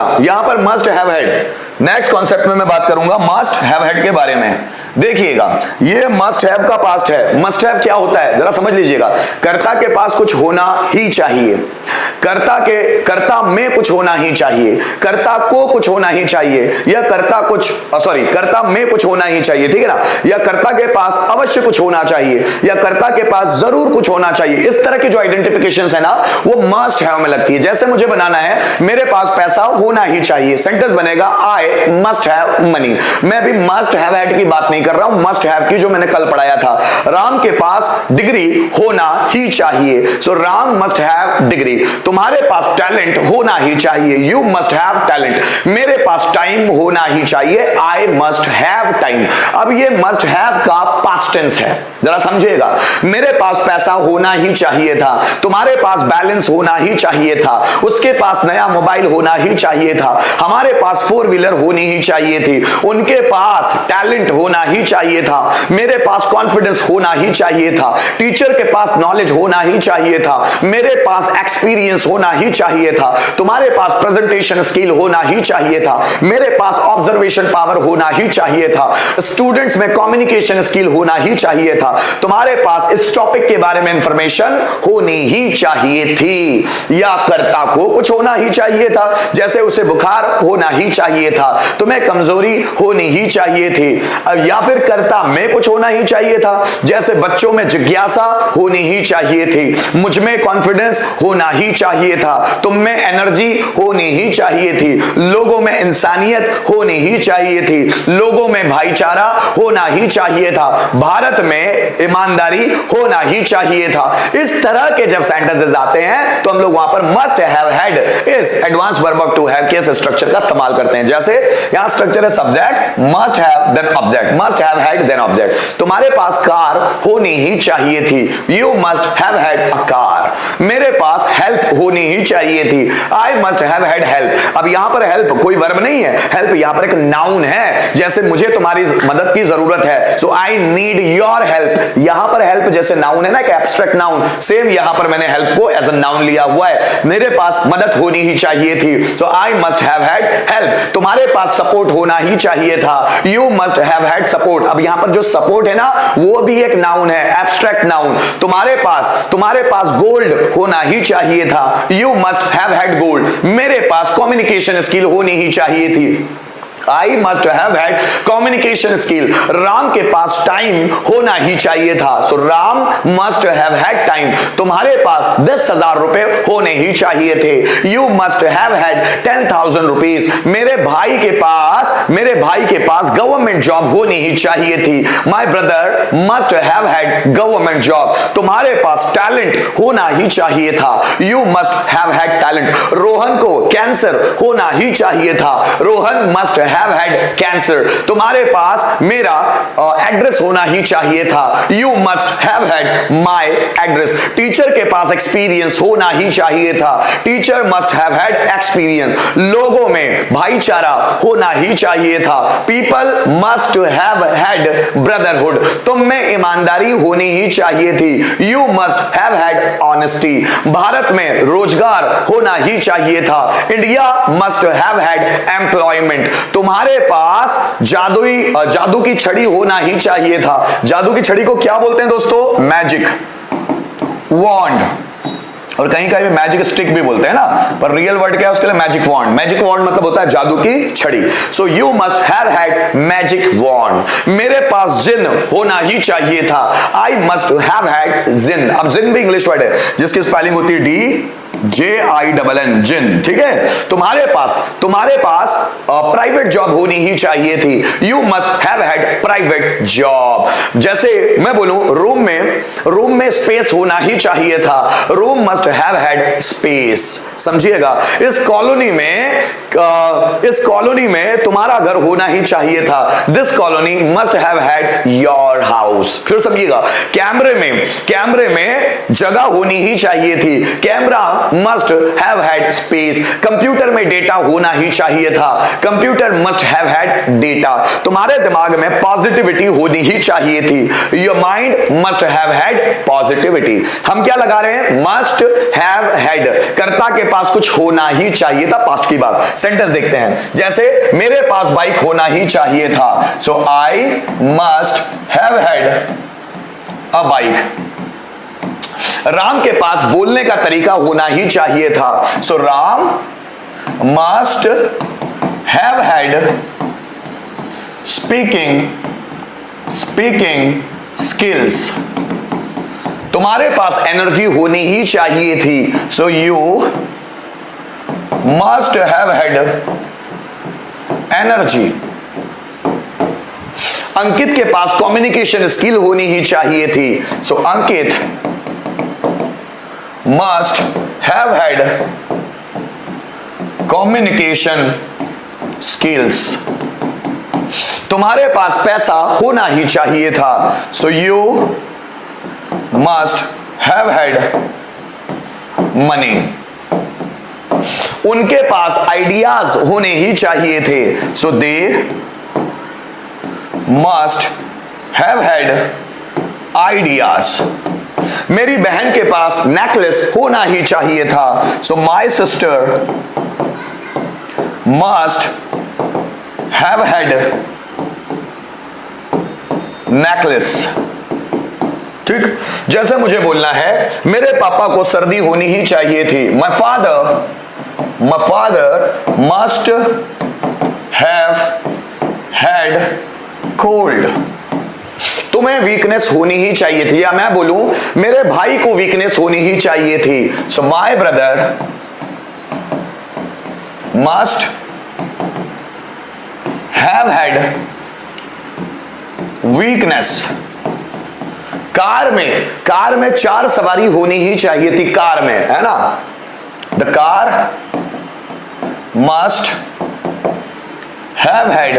यहां पर must have had. Next concept में मैं बात करूंगा मस्ट हैव हैड के बारे में। देखिएगा, ये मस्ट हैव का पास्ट है। मस्ट हैव क्या होता है जरा समझ लीजिएगा। कर्ता के पास कुछ होना ही चाहिए, कर्ता में कुछ होना ही चाहिए, कर्ता को कुछ होना ही चाहिए, या कर्ता में कुछ होना ही चाहिए, ठीक है ना, या कर्ता के पास अवश्य कुछ होना चाहिए, या कर्ता के पास जरूर कुछ होना चाहिए। इस तरह की जो आइडेंटिफिकेशंस है ना वो मस्ट हैव में लगती है। जैसे मुझे बनाना है मेरे पास पैसा होना ही चाहिए, सेंटेंस बनेगा आई मस्ट हैव मनी। मैं भी मस्ट हैव हैड की बात नहीं कर रहा हूं, मस्ट हैव की जो मैंने कल पढ़ाया था। राम के पास डिग्री होना ही चाहिए, सो राम मस्ट हैव डिग्री। तुम्हारे पास टैलेंट होना ही चाहिए, यू मस्ट हैव टैलेंट। मेरे पास टाइम होना ही चाहिए, आई मस्ट हैव टाइम। अब ये मस्ट हैव का पास्ट टेंस है, जरा समझिएगा। मेरे पास पैसा होना ही चाहिए था, तुम्हारे पास बैलेंस होना ही चाहिए था, उसके पास नया मोबाइल होना ही चाहिए था, हमारे पास 4 व्हीलर होनी ही चाहिए थी, उनके पास टैलेंट होना ही चाहिए था, मेरे पास कॉन्फिडेंस होना ही चाहिए था, टीचर के पास नॉलेज होना ही चाहिए था, मेरे पास एक्सपीरियंस होना ही चाहिए था, तुम्हारे पास प्रेजेंटेशन स्किल होना ही चाहिए था, मेरे पास ऑब्जर्वेशन पावर होना ही चाहिए था, स्टूडेंट्स में कम्युनिकेशन स्किल होना ही चाहिए था, तुम्हारे पास इस टॉपिक के बारे में इंफॉर्मेशन होनी ही चाहिए थी, या कर्ता को कुछ होना ही चाहिए था, जैसे उसे बुखार होना ही चाहिए था, तुम्हें कमजोरी होनी ही चाहिए थी, या फिर कर्ता में कुछ होना ही चाहिए था, जैसे बच्चों में जिज्ञासा होनी ही चाहिए थी, मुझ में कॉन्फिडेंस होना ही चाहिए था, तुम में एनर्जी होनी ही चाहिए थी, लोगों में इंसानियत होनी ही चाहिए थी, लोगों में भाईचारा होना ही चाहिए था, भारत में ईमानदारी होना ही चाहिए था। इस तरह के जब सेंटेंसेस आते हैं तो हम लोग वहां पर मस्ट हैव हैड इस advance verb of to have के स्ट्रक्चर का इस्तेमाल करते हैं। जैसे यहां स्ट्रक्चर है subject must have then object, must have had then object. तुम्हारे पास कार होनी ही चाहिए थी, you must have had a car. मेरे पास हेल्प होनी ही चाहिए थी, I must have had help. अब यहां पर हेल्प कोई वर्ब नहीं है, हेल्प यहां पर एक नाउन है। जैसे मुझे तुम्हारी मदद की जरूरत है, सो आई नीड योर हेल्प। यहां पर हेल्प जैसे नाउन है ना, एक एब्स्ट्रैक्ट नाउन, सेम यहां पर मैंने हेल्प को एज अ नाउन लिया हुआ है। मेरे पास मदद होनी ही चाहिए थी, so I must have had help. तुम्हारे पास सपोर्ट होना ही चाहिए था, you must have had support. अब यहां पर जो सपोर्ट है ना वो भी एक नाउन है, एब्स्ट्रैक्ट नाउन। तुम्हारे पास गोल्ड होना ही चाहिए था, you must have had gold. मेरे पास कम्युनिकेशन स्किल होनी ही चाहिए थी, I must have had communication skill. Ram के पास टाइम होना ही चाहिए था, so Ram must have had time. तुम्हारे पास 10,000 रुपए होने ही चाहिए थे, you must have had 10,000 rupees. मेरे भाई के पास गवर्नमेंट जॉब होनी ही चाहिए थी, my brother must have had government job. तुम्हारे पास टैलेंट होना ही चाहिए था, you must have had talent. Rohan को कैंसर होना ही चाहिए था, Rohan must have had cancer. तुम्हारे पास मेरा एड्रेस होना ही चाहिए था, you must have had my address. Teacher के पास एक्सपीरियंस होना ही चाहिए था, teacher must have had experience. लोगों में भाईचारा होना ही चाहिए था, people must have had brotherhood. तुम में ईमानदारी होनी ही चाहिए थी, you must have had honesty. Bharat में रोजगार होना ही चाहिए था, India must have had employment. तुम्हारे पास जादू की छड़ी होना ही चाहिए था। जादू की छड़ी को क्या बोलते हैं दोस्तों? मैजिक वॉन्ड, और कहीं कहीं भी मैजिक स्टिक भी बोलते हैं ना, पर रियल वर्ड क्या है उसके लिए? Magic wand. मैजिक वॉन्ड मतलब होता है जादू की छड़ी। So you must have had magic wand. मेरे पास जिन होना ही चाहिए था, I must have had jinn. अब जिन भी इंग्लिश वर्ड है जिसकी स्पेलिंग होती है DJINN, जिन, ठीक है। तुम्हारे पास प्राइवेट जॉब होनी ही चाहिए थी, you must have had private job. जैसे मैं बोलूं रूम में स्पेस होना ही चाहिए था, room must have had space. समझिएगा, इस कॉलोनी में तुम्हारा घर होना ही चाहिए था, this colony must have had your house. फिर समझिएगा, कैमरे में जगह होनी ही चाहिए थी, camera must have had space. Computer में डेटा होना ही चाहिए था, computer must have had data. तुम्हारे दिमाग में पॉजिटिविटी होनी ही चाहिए थी, your mind must have had positivity. हम क्या लगा रहे हैं? Must have had. कर्ता के पास कुछ होना ही चाहिए था, पास्ट की बात। सेंटेंस देखते हैं, जैसे मेरे पास बाइक होना ही चाहिए था, so I must have had a bike. Ram के पास बोलने का तरीका होना ही चाहिए था, so Ram must have had speaking skills. तुम्हारे पास एनर्जी होनी ही चाहिए थी, so you must have had energy. Ankit के पास कम्युनिकेशन स्किल होनी ही चाहिए थी, so Ankit must have had communication skills. तुम्हारे पास पैसा होना ही चाहिए था, so you must have had money. उनके पास आइडियाज होने ही चाहिए थे, so they must have had ideas. मेरी बहन के पास नेकलेस होना ही चाहिए था, so my sister must have had necklace. ठीक, जैसे मुझे बोलना है मेरे पापा को सर्दी होनी ही चाहिए थी, my father must have had cold. तुम्हें वीकनेस होनी ही चाहिए थी, या मैं बोलूं मेरे भाई को वीकनेस होनी ही चाहिए थी, so my brother must have had weakness. Car में 4 सवारी होनी ही चाहिए थी, कार में, है ना। The car must have had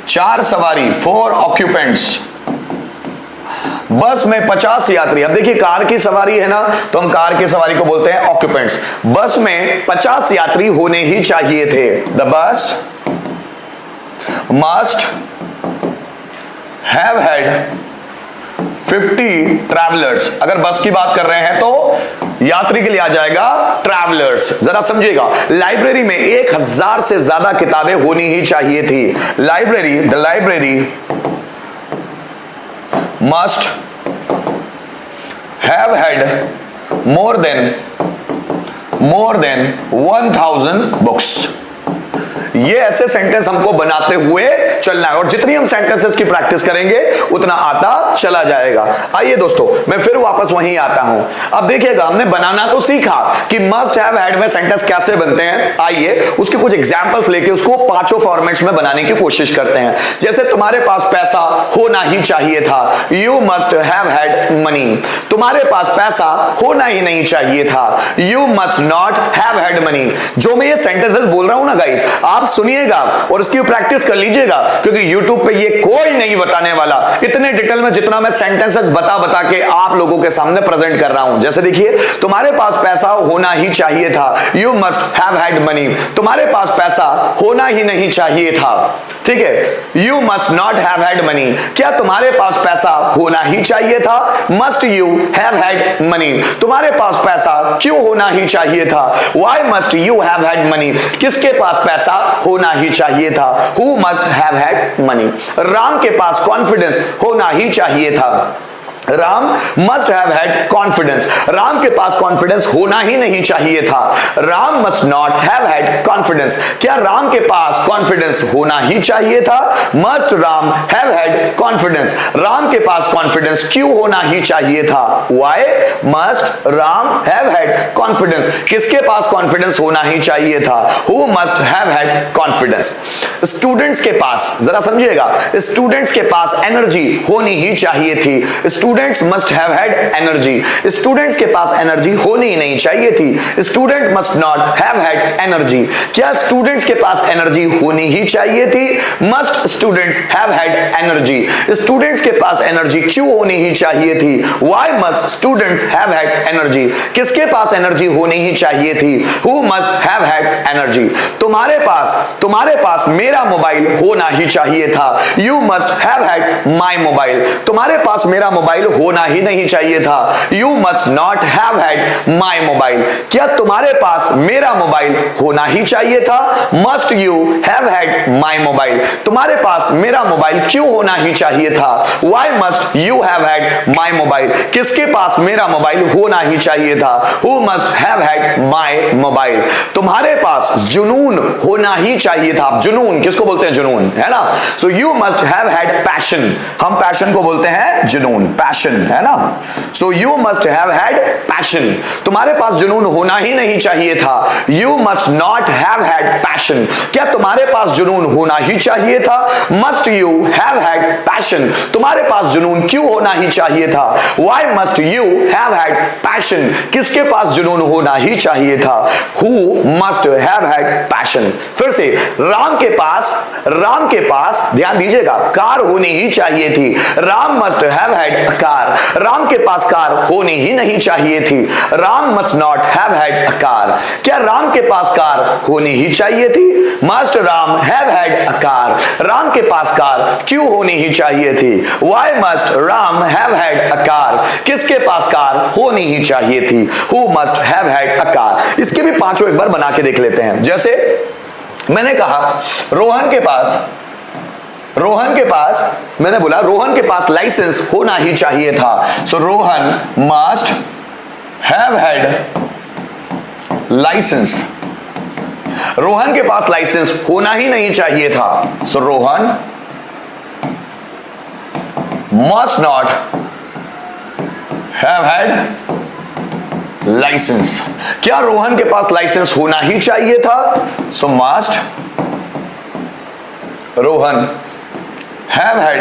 4 सवारी, 4 ऑक्यूपेंट्स। बस में 50 यात्री। अब देखिए कार की सवारी है ना, तो हम कार की सवारी को बोलते हैं ऑक्यूपेंट्स। बस में 50 यात्री होने ही चाहिए थे, the bus must have had 50 travellers. अगर बस की बात कर रहे हैं तो यात्री के लिए आ जाएगा ट्रैवलर्स। जरा समझिएगा, लाइब्रेरी में 1000 से ज्यादा किताबें होनी ही चाहिए थी। The library must have had more than 1000 books. ये ऐसे सेंटेंस हमको बनाते हुए चलना है, और जितनी हम सेंटेंसेस की प्रैक्टिस करेंगे उतना आता चला जाएगा। आइए दोस्तों, मैं फिर वापस वहीं आता हूं। अब देखिएगा, हमने बनाना तो सीखा कि मस्ट हैव हैड में सेंटेंस कैसे बनते हैं। आइए उसके कुछ एग्जांपल्स लेके उसको 5 फॉर्मेट्स में बनाने की कोशिश करते हैं। जैसे तुम्हारे पास पैसा होना ही चाहिए था, you must have had money. तुम्हारे पास पैसा होना ही नहीं चाहिए था, you must not have had money. जो मैं ये सेंटेंसेस बोल रहा हूं ना गाइस, आप सुनिएगा और इसकी प्रैक्टिस कर लीजिएगा, क्योंकि YouTube पे ये कोई नहीं बताने वाला इतने डिटेल में जितना मैं सेंटेंसेस बता के आप लोगों के सामने प्रेजेंट कर रहा हूं। जैसे देखिए, तुम्हारे पास पैसा होना ही चाहिए था, you must have had money. तुम्हारे पास पैसा होना ही नहीं चाहिए था, ठीक है, you must not have had money. क्या तुम्हारे पास पैसा होना ही चाहिए था, must you have had money. तुम्हारे पास पैसा क्यों होना ही चाहिए था, why must you have had money. किसके पास पैसा होना ही चाहिए था, who must have had money. Ram के पास कॉन्फिडेंस होना ही चाहिए था, Ram must have had confidence. Ram के पास कॉन्फिडेंस होना ही नहीं चाहिए था, Ram must not have had confidence. क्या राम के पास कॉन्फिडेंस होना ही चाहिए था, must Ram have had confidence. Ram के पास कॉन्फिडेंस क्यों होना ही चाहिए था, why must Ram have had confidence. किसके पास कॉन्फिडेंस होना ही चाहिए था, who must have had confidence. Students के पास, जरा समझिएगा, स्टूडेंट्स के पास एनर्जी होनी ही चाहिए थी, students must have had energy. Students के पास एनर्जी होनी ही नहीं चाहिए थी, student must not have had energy. क्या स्टूडेंट्स के पास एनर्जी होनी ही चाहिए थी, must students have had energy. Students के पास एनर्जी क्यों होनी ही चाहिए थी, why must students have had energy. किसके पास एनर्जी होनी ही चाहिए थी, who must have had energy. तुम्हारे पास मेरा मोबाइल होना ही चाहिए था, you must have had my mobile. तुम्हारे पास मेरा मोबाइल होना ही नहीं चाहिए था। You must not have had my mobile, क्या तुम्हारे पास मेरा मोबाइल होना ही चाहिए था। Must you have had my mobile, तुम्हारे पास मेरा मोबाइल क्यों होना ही चाहिए था। Why must you have had my mobile, किसके पास मेरा मोबाइल होना ही चाहिए था। Who must have had my mobile, तुम्हारे पास जुनून होना ही चाहिए था। जुनून किसको बोलते हैं, जुनून, है ना। So you must have had passion, हम पैशन को बोलते हैं जुनून, पैशन, है ना। So you must have had passion, तुम्हारे पास जुनून होना ही नहीं चाहिए था। You must not have had passion, क्या तुम्हारे पास जुनून होना ही चाहिए था। Must you have had passion, तुम्हारे पास जुनून क्यों होना ही चाहिए था। Why must you have had passion, किसके पास जुनून होना ही चाहिए था। Who must have had passion. फिर से, राम के पास ध्यान दीजिएगा, कार होनी ही चाहिए थी। Ram must have had car, Ram के पास कार होनी ही नहीं चाहिए थी। Ram must not have had car, क्या राम के पास कार होनी ही चाहिए थी। Must Ram have had car, Ram के पास कार क्यों होनी ही चाहिए थी। Why must Ram have had car, किसके पास कार होनी ही चाहिए थी। Who must have had car. इसके भी पांचों एक बार बना के देख लेते हैं। जैसे मैंने कहा रोहन के पास मैंने बोला रोहन के पास लाइसेंस होना ही चाहिए था। So Rohan must have had licence, Rohan के पास लाइसेंस होना ही नहीं चाहिए था। So Rohan must not have had licence, क्या रोहन के पास लाइसेंस होना ही चाहिए था। So must Rohan have had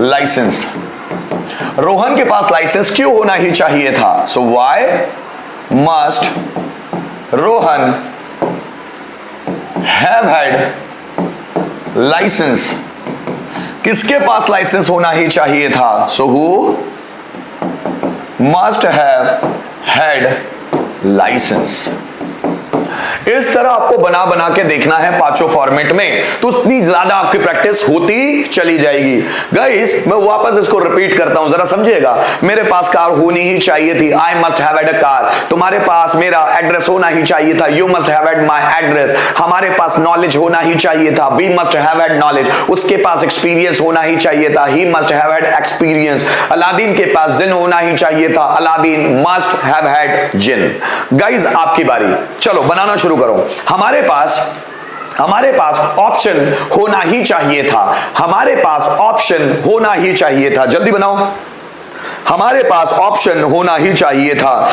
licence, Rohan के पास लाइसेंस क्यों होना ही चाहिए था। So why must Rohan have had licence, किसके पास लाइसेंस होना ही चाहिए था। So who must have had licence. इस तरह आपको बना बना के देखना है पांचों फॉर्मेट में, तो उतनी ज्यादा आपकी प्रैक्टिस होती चली जाएगी। गाइस मैं वापस इसको रिपीट करता हूं, जरा समझिएगा। मेरे पास कार होनी ही चाहिए थी, I must have had a car. तुम्हारे पास मेरा एड्रेस होना ही चाहिए था, you must have had my address. हमारे पास नॉलेज होना ही चाहिए था, we must have had knowledge. उसके पास एक्सपीरियंस होना ही चाहिए था, he must have had experience. Aladdin के पास जिन होना ही चाहिए था, Aladdin must have had jinn. Guys आपकी बारी, चलो बनाना शुरू करो। हमारे पास ऑप्शन होना ही चाहिए था, हमारे पास ऑप्शन होना ही चाहिए था। जल्दी बनाओ, हमारे पास ऑप्शन होना ही चाहिए था।